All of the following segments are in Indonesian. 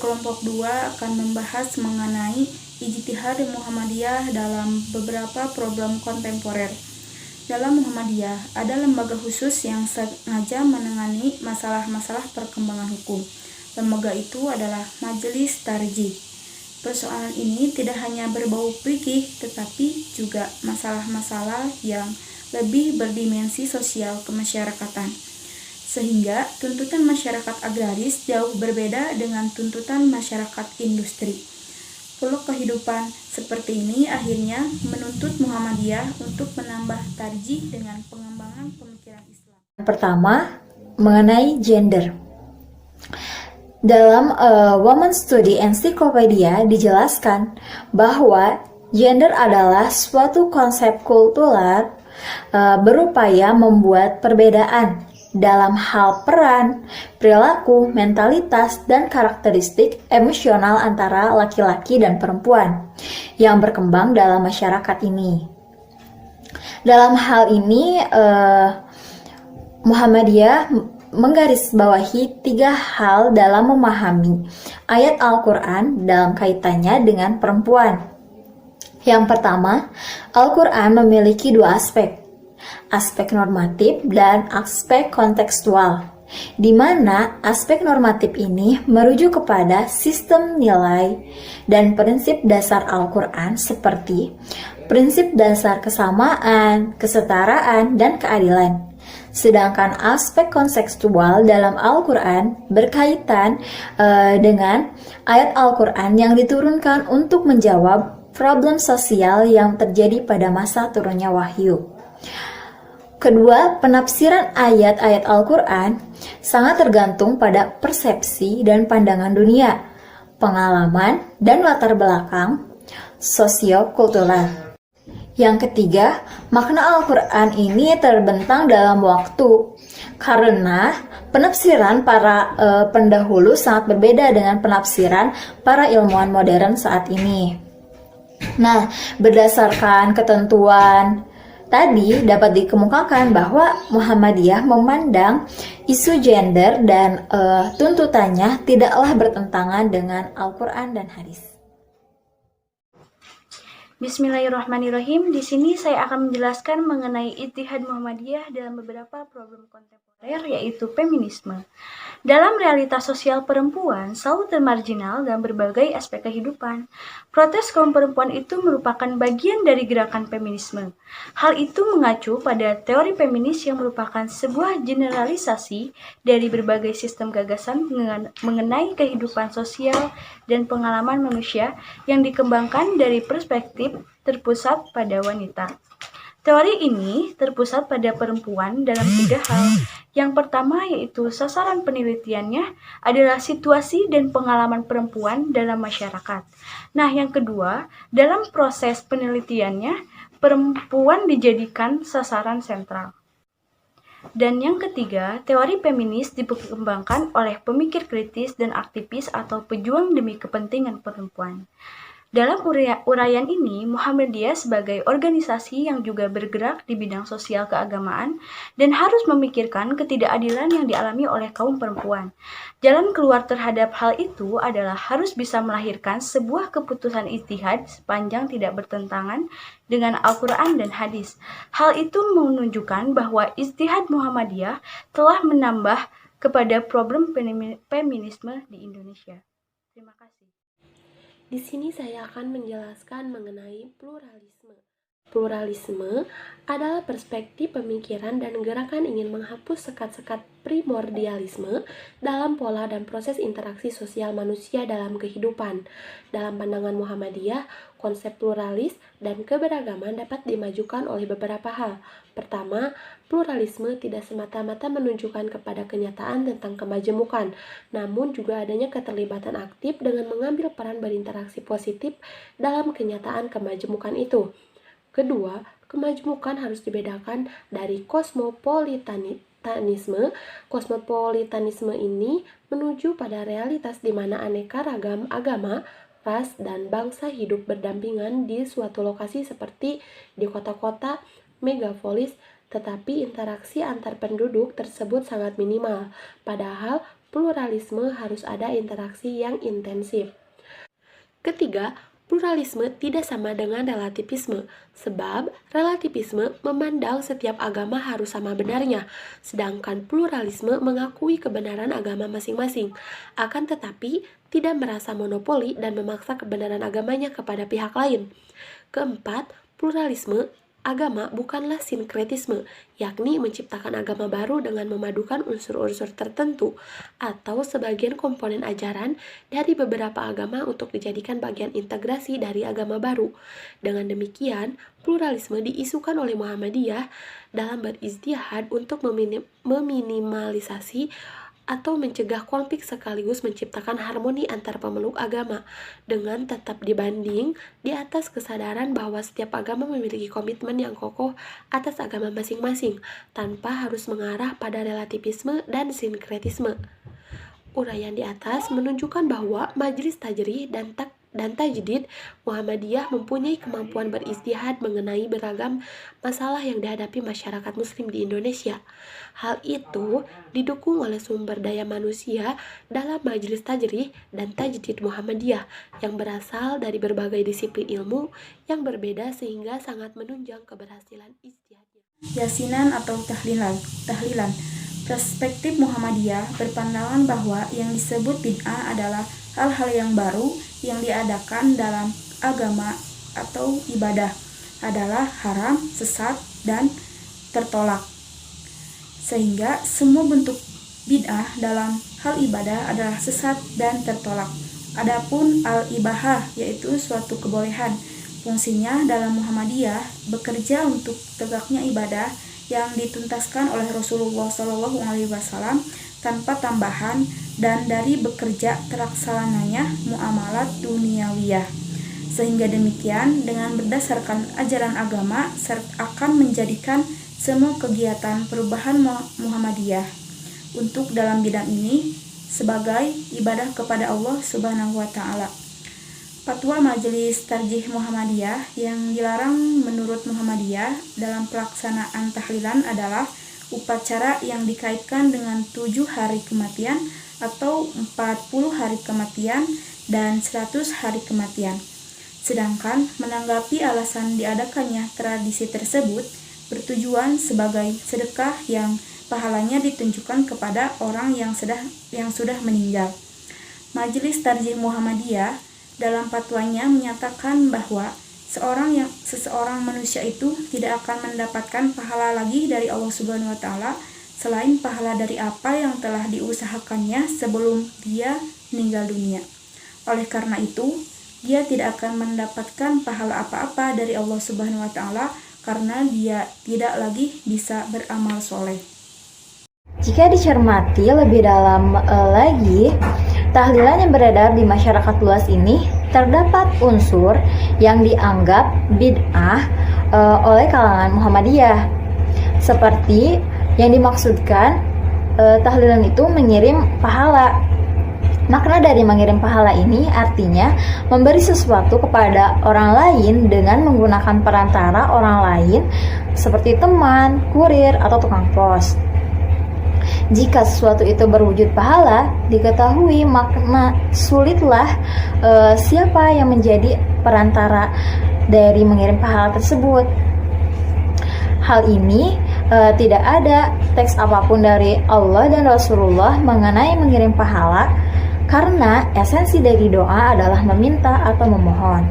kelompok 2 akan membahas mengenai ijtihad Muhammadiyah dalam beberapa problem kontemporer. Dalam Muhammadiyah, ada lembaga khusus yang sengaja menangani masalah-masalah perkembangan hukum. Lembaga itu adalah Majelis Tarjih. Persoalan ini tidak hanya berbau fikih, tetapi juga masalah-masalah yang lebih berdimensi sosial kemasyarakatan. Sehingga tuntutan masyarakat agraris jauh berbeda dengan tuntutan masyarakat industri. Pola kehidupan seperti ini akhirnya menuntut Muhammadiyah untuk menambah tarjih dengan pengembangan pemikiran Islam. Pertama, mengenai gender. Dalam Women's Study Encyclopedia dijelaskan bahwa gender adalah suatu konsep kultural berupaya membuat perbedaan dalam hal peran, perilaku, mentalitas, dan karakteristik emosional antara laki-laki dan perempuan yang berkembang dalam masyarakat ini. Dalam hal ini, Muhammadiyah menggarisbawahi 3 hal dalam memahami ayat Al-Quran dalam kaitannya dengan perempuan. Yang pertama, Al-Quran memiliki 2 aspek normatif dan aspek kontekstual, di mana aspek normatif ini merujuk kepada sistem nilai dan prinsip dasar Al-Quran seperti prinsip dasar kesamaan, kesetaraan, dan keadilan. Sedangkan aspek kontekstual dalam Al-Quran berkaitan dengan ayat Al-Quran yang diturunkan untuk menjawab problem sosial yang terjadi pada masa turunnya wahyu. Kedua, penafsiran ayat-ayat Al-Quran sangat tergantung pada persepsi dan pandangan dunia, pengalaman, dan latar belakang sosio-kultural. Yang ketiga, makna Al-Quran ini terbentang dalam waktu, karena penafsiran para pendahulu sangat berbeda dengan penafsiran para ilmuwan modern saat ini. Nah, berdasarkan ketentuan tadi dapat dikemukakan bahwa Muhammadiyah memandang isu gender dan tuntutannya tidaklah bertentangan dengan Al-Quran dan hadis. Bismillahirrahmanirrahim. Di sini saya akan menjelaskan mengenai ijtihad Muhammadiyah dalam beberapa problem kontemporer, yaitu feminisme. Dalam realitas sosial perempuan selalu termarginal dalam berbagai aspek kehidupan. Protes kaum perempuan itu merupakan bagian dari gerakan feminisme. Hal itu mengacu pada teori feminis yang merupakan sebuah generalisasi dari berbagai sistem gagasan mengenai kehidupan sosial dan pengalaman manusia yang dikembangkan dari perspektif terpusat pada wanita. Teori ini terpusat pada perempuan dalam 3 hal. Yang pertama yaitu sasaran penelitiannya adalah situasi dan pengalaman perempuan dalam masyarakat. Nah, yang kedua, dalam proses penelitiannya, perempuan dijadikan sasaran sentral. Dan yang ketiga, teori feminis dikembangkan oleh pemikir kritis dan aktivis atau pejuang demi kepentingan perempuan. Dalam uraian ini, Muhammadiyah sebagai organisasi yang juga bergerak di bidang sosial keagamaan dan harus memikirkan ketidakadilan yang dialami oleh kaum perempuan. Jalan keluar terhadap hal itu adalah harus bisa melahirkan sebuah keputusan ijtihad sepanjang tidak bertentangan dengan Al-Quran dan hadis. Hal itu menunjukkan bahwa ijtihad Muhammadiyah telah menambah kepada problem feminisme di Indonesia. Terima kasih. Di sini saya akan menjelaskan mengenai pluralisme. Pluralisme adalah perspektif pemikiran dan gerakan ingin menghapus sekat-sekat primordialisme dalam pola dan proses interaksi sosial manusia dalam kehidupan. Dalam pandangan Muhammadiyah, konsep pluralis dan keberagaman dapat dimajukan oleh beberapa hal. Pertama, pluralisme tidak semata-mata menunjukkan kepada kenyataan tentang kemajemukan, namun juga adanya keterlibatan aktif dengan mengambil peran berinteraksi positif dalam kenyataan kemajemukan itu. Kedua, kemajemukan harus dibedakan dari kosmopolitanisme. Kosmopolitanisme ini menuju pada realitas di mana aneka ragam agama, ras, dan bangsa hidup berdampingan di suatu lokasi seperti di kota-kota megapolis, tetapi interaksi antar penduduk tersebut sangat minimal. Padahal pluralisme harus ada interaksi yang intensif. Ketiga, pluralisme tidak sama dengan relativisme, sebab relativisme memandang setiap agama harus sama benarnya, sedangkan pluralisme mengakui kebenaran agama masing-masing, akan tetapi tidak merasa monopoli dan memaksa kebenaran agamanya kepada pihak lain. Keempat, pluralisme agama bukanlah sinkretisme, yakni menciptakan agama baru dengan memadukan unsur-unsur tertentu atau sebagian komponen ajaran dari beberapa agama untuk dijadikan bagian integrasi dari agama baru. Dengan demikian, pluralisme diisukan oleh Muhammadiyah dalam berijtihad untuk meminimalisasi atau mencegah konflik sekaligus menciptakan harmoni antar pemeluk agama dengan tetap dibanding di atas kesadaran bahwa setiap agama memiliki komitmen yang kokoh atas agama masing-masing tanpa harus mengarah pada relativisme dan sinkretisme. Uraian di atas menunjukkan bahwa Majelis Tajrih dan Tajdid Muhammadiyah mempunyai kemampuan berijtihad mengenai beragam masalah yang dihadapi masyarakat muslim di Indonesia. Hal itu didukung oleh sumber daya manusia dalam Majelis Tajrih dan Tajdid Muhammadiyah yang berasal dari berbagai disiplin ilmu yang berbeda sehingga sangat menunjang keberhasilan ijtihadnya. Yasinan atau tahlilan. Perspektif Muhammadiyah berpandangan bahwa yang disebut bid'ah adalah hal-hal yang baru yang diadakan dalam agama atau ibadah adalah haram, sesat, dan tertolak. Sehingga semua bentuk bid'ah dalam hal ibadah adalah sesat dan tertolak. Adapun al-ibahah yaitu suatu kebolehan, fungsinya dalam Muhammadiyah bekerja untuk tegaknya ibadah yang dituntaskan oleh Rasulullah SAW tanpa tambahan dan dari bekerja terlaksananya muamalat duniawiyah. Sehingga demikian dengan berdasarkan ajaran agama akan menjadikan semua kegiatan perubahan Muhammadiyah untuk dalam bidang ini sebagai ibadah kepada Allah Subhanahu wa taala. Fatwa Majelis Tarjih Muhammadiyah yang dilarang menurut Muhammadiyah dalam pelaksanaan tahlilan adalah upacara yang dikaitkan dengan 7 hari kematian atau 40 hari kematian dan 100 hari kematian. Sedangkan menanggapi alasan diadakannya tradisi tersebut bertujuan sebagai sedekah yang pahalanya ditunjukkan kepada orang yang sudah meninggal. Majelis Tarjih Muhammadiyah dalam fatwanya menyatakan bahwa seseorang manusia itu tidak akan mendapatkan pahala lagi dari Allah Subhanahu wa taala selain pahala dari apa yang telah diusahakannya sebelum dia meninggal dunia. Oleh karena itu, dia tidak akan mendapatkan pahala apa-apa dari Allah Subhanahu wa taala karena dia tidak lagi bisa beramal soleh. Jika dicermati lebih dalam lagi, tahlilan yang beredar di masyarakat luas ini terdapat unsur yang dianggap bid'ah oleh kalangan Muhammadiyah. Seperti yang dimaksudkan tahlilan itu mengirim pahala. Makna dari mengirim pahala ini artinya memberi sesuatu kepada orang lain dengan menggunakan perantara orang lain seperti teman, kurir, atau tukang pos. Jika sesuatu itu berwujud pahala, diketahui makna sulitlah siapa yang menjadi perantara dari mengirim pahala tersebut. Hal ini tidak ada teks apapun dari Allah dan Rasulullah mengenai mengirim pahala, karena esensi dari doa adalah meminta atau memohon.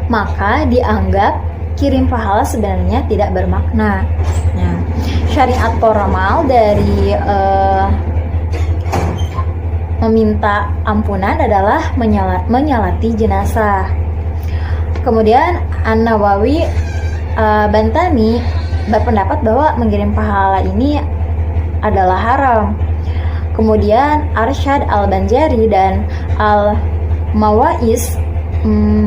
Maka dianggap kirim pahala sebenarnya tidak bermakna. Nah, syariat formal dari meminta ampunan adalah menyalati jenazah. Kemudian An-Nawawi Bantani berpendapat bahwa mengirim pahala ini adalah haram. Kemudian Arsyad Al-Banjari dan Al-Mawais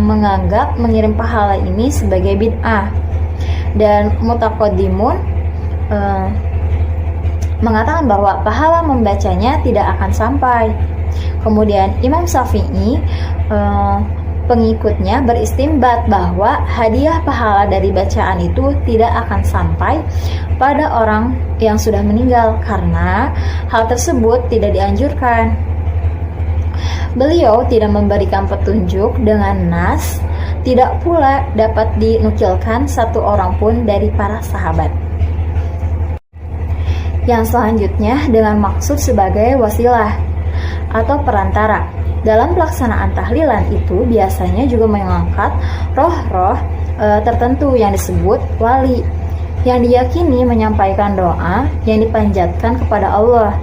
menganggap mengirim pahala ini sebagai bid'ah. Dan Mutaqaddimun mengatakan bahwa pahala membacanya tidak akan sampai. Kemudian Imam Syafi'i pengikutnya beristimbat bahwa hadiah pahala dari bacaan itu tidak akan sampai pada orang yang sudah meninggal karena hal tersebut tidak dianjurkan. Beliau tidak memberikan petunjuk dengan nas, tidak pula dapat dinukilkan satu orang pun dari para sahabat. Yang selanjutnya dengan maksud sebagai wasilah atau perantara. Dalam pelaksanaan tahlilan itu biasanya juga mengangkat roh-roh tertentu yang disebut wali, yang diyakini menyampaikan doa yang dipanjatkan kepada Allah.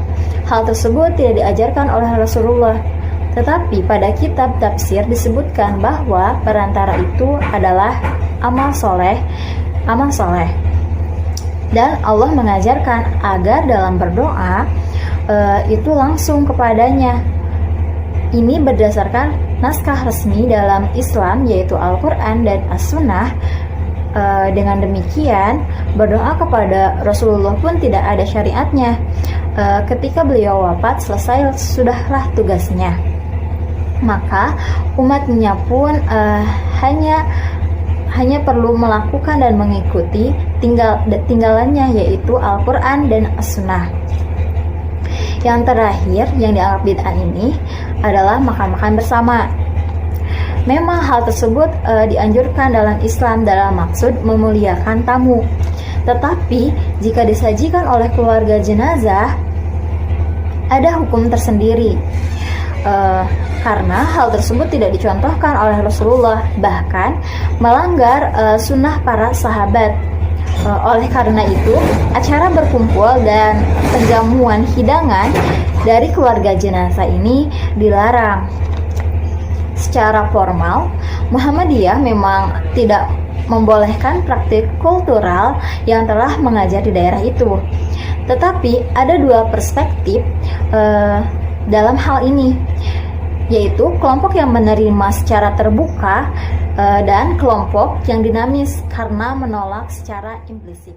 Hal tersebut tidak diajarkan oleh Rasulullah, tetapi pada kitab tafsir disebutkan bahwa perantara itu adalah amal soleh. Dan Allah mengajarkan agar dalam berdoa itu langsung kepadanya. Ini berdasarkan naskah resmi dalam Islam yaitu Al-Quran dan As-Sunnah. Dengan demikian berdoa kepada Rasulullah pun tidak ada syariatnya. Ketika beliau wafat sudahlah tugasnya. Maka umatnya pun hanya perlu melakukan dan mengikuti tinggalannya yaitu Al-Quran dan As-Sunnah. Yang terakhir yang dianggap bid'ah ini adalah makan-makan bersama. Memang hal tersebut dianjurkan dalam Islam dalam maksud memuliakan tamu. Tetapi jika disajikan oleh keluarga jenazah ada hukum tersendiri. Karena hal tersebut tidak dicontohkan oleh Rasulullah, bahkan melanggar sunnah para sahabat. Oleh karena itu, acara berkumpul dan penjamuan hidangan dari keluarga jenazah ini dilarang. Secara formal, Muhammadiyah memang tidak membolehkan praktik kultural yang telah mengajar di daerah itu. Tetapi ada dua perspektif dalam hal ini, yaitu kelompok yang menerima secara terbuka dan kelompok yang dinamis karena menolak secara implisit.